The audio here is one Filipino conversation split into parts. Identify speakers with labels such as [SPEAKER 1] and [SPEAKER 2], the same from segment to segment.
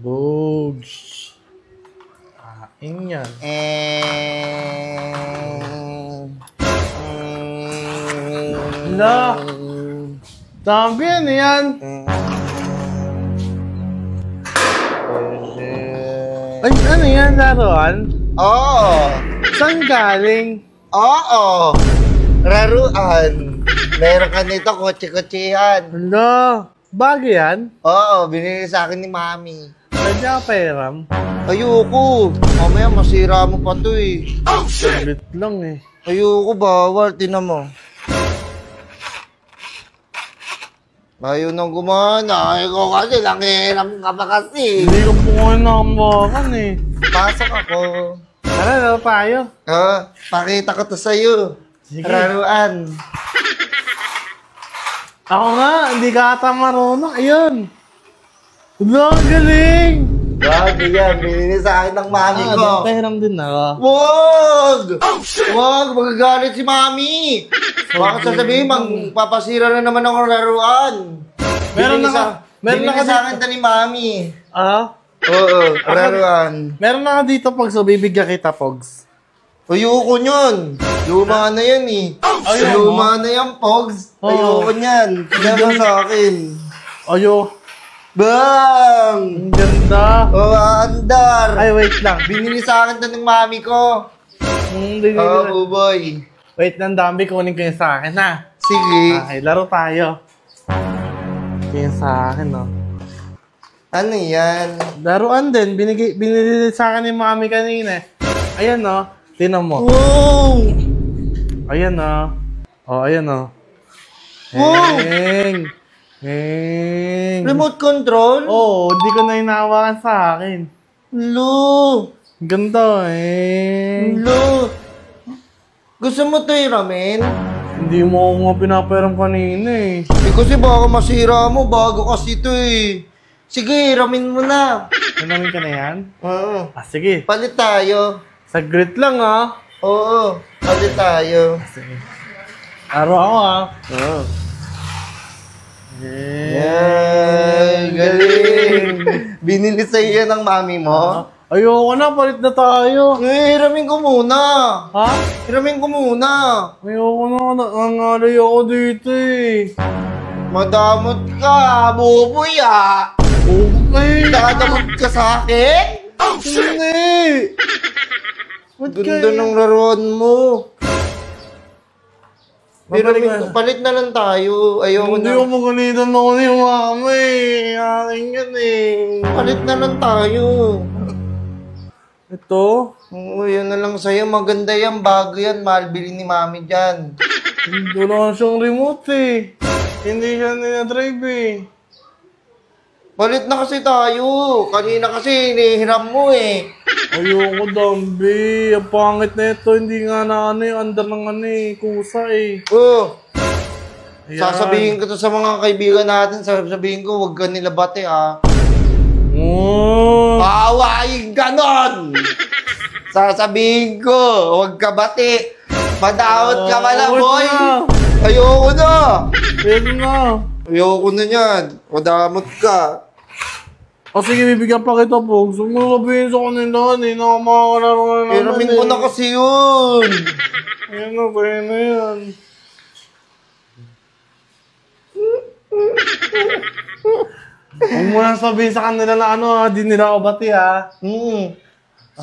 [SPEAKER 1] Bogs. Kain yan. Hala. Dami yan. Ay, ano yan, laruan?
[SPEAKER 2] Oo.
[SPEAKER 1] Saan galing?
[SPEAKER 2] Oo. Laruan. Meron ka nito, kotse-kotsehan.
[SPEAKER 1] Hala. Bagay yan?
[SPEAKER 2] Oo, binili sa akin ni Mami.
[SPEAKER 1] Pwede ka pairam?
[SPEAKER 2] Ayoko. Mamaya masira mo pa to eh.
[SPEAKER 1] Saglit lang eh.
[SPEAKER 2] Ayoko, bawal. Tinan mo. Ayaw nang gumana. Ikaw kasi, nangihiram ka pa kasi.
[SPEAKER 1] Hindi ko po ngayon nakambakan eh.
[SPEAKER 2] Pasok ako.
[SPEAKER 1] Tara, laro tayo.
[SPEAKER 2] Pakita ko to sa'yo.
[SPEAKER 1] Sige.
[SPEAKER 2] Laruan.
[SPEAKER 1] Ako nga, hindi ka ata marunong. Ayun. Hala, ang galing.
[SPEAKER 2] Grabe yan. Binili sa akin ng Mami ko.
[SPEAKER 1] Pahiram din ako.
[SPEAKER 2] Wag! Wag! Magagalit si Mami! Baka sasabihin, magpapasira na naman ang laruan. Binili sa akin ito ni Mami.
[SPEAKER 1] Ah?
[SPEAKER 2] Oo, laruan.
[SPEAKER 1] Meron na ka dito, Pogs. So, bibigyan kita, Pogs.
[SPEAKER 2] Ayoko nyon. Luma na yan eh. Luma na yan, Pogs. Ayoko nyan. Hindi sa akin.
[SPEAKER 1] Ayo.
[SPEAKER 2] Bang!
[SPEAKER 1] Ang ganda.
[SPEAKER 2] Andar.
[SPEAKER 1] Ay, wait lang.
[SPEAKER 2] Binili sa akin ito ng Mami ko. Oo, boy.
[SPEAKER 1] Wait lang, dami. Kunin ko yung sa akin, ha?
[SPEAKER 2] Sige.
[SPEAKER 1] Okay, laro tayo. Ito yung sa akin, no?
[SPEAKER 2] Ano yan?
[SPEAKER 1] Laruan din. Binili sa akin ni Mami kanina. Ayan, no? Tinan mo.
[SPEAKER 2] Wow!
[SPEAKER 1] Ayan, no? Oh, ayan, no?
[SPEAKER 2] Wow!
[SPEAKER 1] Heng!
[SPEAKER 2] Remote control?
[SPEAKER 1] Oo, hindi ko na hinahawakan sa akin.
[SPEAKER 2] Lo!
[SPEAKER 1] Ganda, eh.
[SPEAKER 2] Lo! Gusto mo to ramen?
[SPEAKER 1] Hindi mo ako nga pinapairam kanina, eh.
[SPEAKER 2] Kasi baka masira mo, bago kasi ito eh. Sige, ramen mo na.
[SPEAKER 1] Namin ka na yan?
[SPEAKER 2] Oo.
[SPEAKER 1] Sige.
[SPEAKER 2] Palit tayo.
[SPEAKER 1] Saglit lang, ah.
[SPEAKER 2] Oo, palit tayo.
[SPEAKER 1] Sige. Araw ako, ah.
[SPEAKER 2] Oo.
[SPEAKER 1] Yay!
[SPEAKER 2] Galing! Binili sa iyo ng Mami mo?
[SPEAKER 1] Ayoko na, palit na tayo.
[SPEAKER 2] Hiramin ko muna.
[SPEAKER 1] Ha?
[SPEAKER 2] Hiramin ko muna.
[SPEAKER 1] Ayoko na, nangangalay ako dito, eh.
[SPEAKER 2] Madamot ka, buboy ah.
[SPEAKER 1] Okay.
[SPEAKER 2] Dadamot ka sa akin?
[SPEAKER 1] Hindi.
[SPEAKER 2] Ganda ng laruan mo. Palit na lang tayo. Ayoko
[SPEAKER 1] Hindi
[SPEAKER 2] na.
[SPEAKER 1] ko magalitan ako ni Mama, eh. Aking yan, eh.
[SPEAKER 2] Palit na lang tayo.
[SPEAKER 1] Ito?
[SPEAKER 2] Oo, yan na lang sa'yo. Maganda yan, bago yan. Mahal bili ni Mami dyan.
[SPEAKER 1] Wala siyang remote, eh. Hindi siya dinadrive, eh.
[SPEAKER 2] Palit na kasi tayo. Kanina kasi hinihiram mo eh.
[SPEAKER 1] Ayoko, Dambi. Ang pangit na ito. Hindi nga na ano yung under ng ano eh. Kusa, eh.
[SPEAKER 2] Oh,
[SPEAKER 1] Ayan.
[SPEAKER 2] sasabihin ko to sa mga kaibigan natin. Sasabihin ko, huwag ka nila bate ah.
[SPEAKER 1] Oh.
[SPEAKER 2] Paawain ganon! Sasabihin ko, huwag ka bate. Madawat ka pala, boy. Ayoko na.
[SPEAKER 1] Pwede na.
[SPEAKER 2] Ayoko na yan. Madamot ka.
[SPEAKER 1] O sige, bibigyan pa kita, Pogs. Huwag mo sabihin sa kanila, eh. Nakamakakalaroon na naman,
[SPEAKER 2] Hiramin ko na kasi yun.
[SPEAKER 1] Ayan na, kaya na yan. Huwag mo na sabihin sa kanila na ano, di nila ako bati, ha?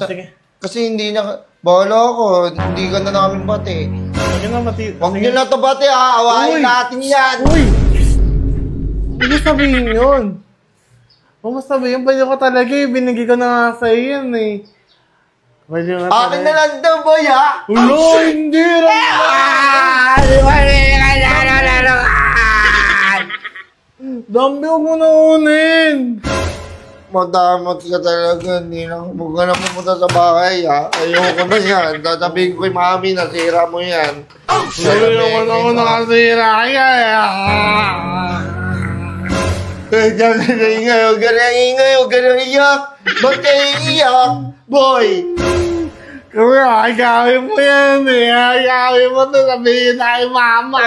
[SPEAKER 1] Sige.
[SPEAKER 2] Kasi hindi na... Bahala ko. Hindi ka na namin bate.
[SPEAKER 1] Sige na, bati.
[SPEAKER 2] Huwag nyo na to bate ah. Awain
[SPEAKER 1] Uy!
[SPEAKER 2] natin yan.
[SPEAKER 1] Uy! Huwag mo sabihin yun. Huwag mo sabihin, pwede ko talaga eh. Binigay ko na nga sa iyan eh. Pwede ko na talaga.
[SPEAKER 2] Akin na lang daw, boy ha.
[SPEAKER 1] Ulo, hindi rin. Dambi, huwag mo na unin.
[SPEAKER 2] Madamot ka talaga. Hindi na huwag ka na pumunta sa bahay ha. Ayoko na yan. Tatabihin ko yung Mami, nasira mo yan.
[SPEAKER 1] Ayoko na ako nakasira kaya.
[SPEAKER 2] Huwag ka na ingay, huwag ka na ingay, huwag ka na iyak. Ba't kayo iyak, boy?
[SPEAKER 1] Kaya, gawin mo yan eh. Gawin mo to, sabihin na kay Mama.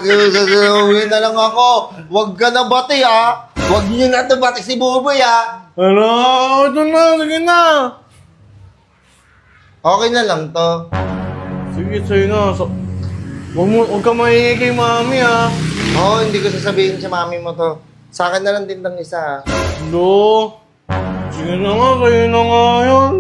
[SPEAKER 2] Sasabihin na lang ako. Huwag ka na bati ha. Huwag niyo na to bati si Buboy ha.
[SPEAKER 1] Ano? Ito na, sige na.
[SPEAKER 2] Okay na lang to.
[SPEAKER 1] Sige, sa'yo na. Huwag ka maingay kay mami, ha.
[SPEAKER 2] Oo, hindi ko sasabihin sa mami mo to. Sa akin na lang din tong isa, ha.
[SPEAKER 1] Lo. Sige na nga, sa'yo na nga yun.